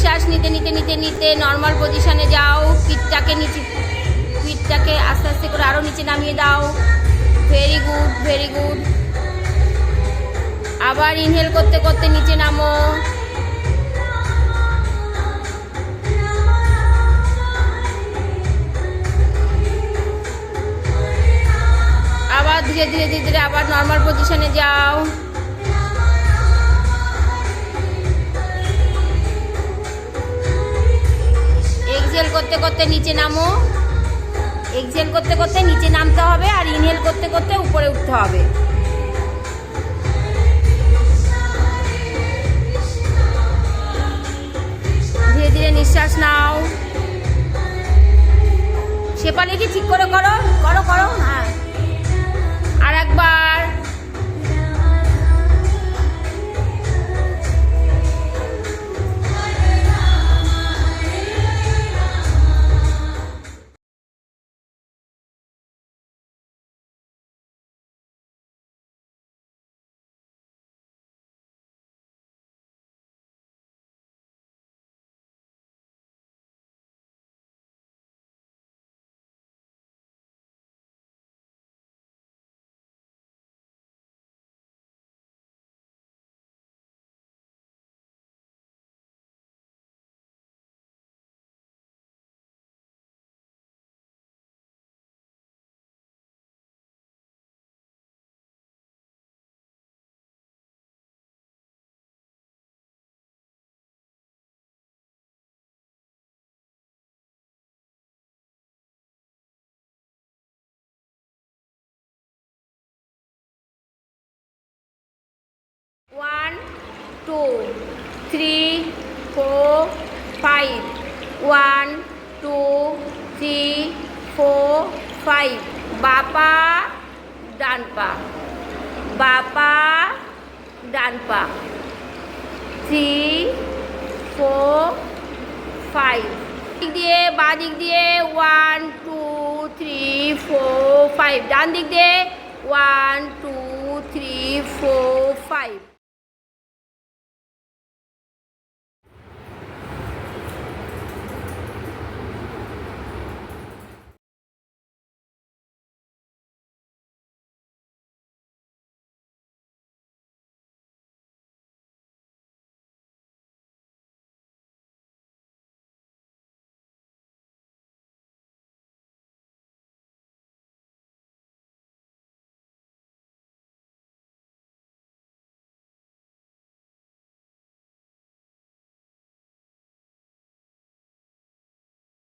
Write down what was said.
নিঃশ্বাস নিতে নিতে নিতে নিতে নর্মাল পজিশনে যাও। পিঠটাকে আস্তে আস্তে করে আরও নিচে নামিয়ে দাও। Very good, very good. আবার ইনহেল করতে করতে নিচে নামো। আবার ধীরে ধীরে ধীরে ধীরে আবার নর্মাল পজিশনে যাও। এক্সহেল করতে করতে নিচে নামো। এক্সহেল করতে করতে নিচে নামতে হবে আর ইনহেল করতে করতে উপরে উঠতে হবে। ধীরে ধীরে নিঃশ্বাস নাও। সেপালে কি ঠিক করে করো করো করো। হ্যাঁ, আর একবার। One, two, three, four, five. 1 2 3 4 5। বাপা ডান পা, বাপা ডান পা। 3 4 5। দিক দিয়ে বাঁ দিক দিয়ে 1 2 3 4 5। ডান দিক দিয়ে 1 2 3 4 5।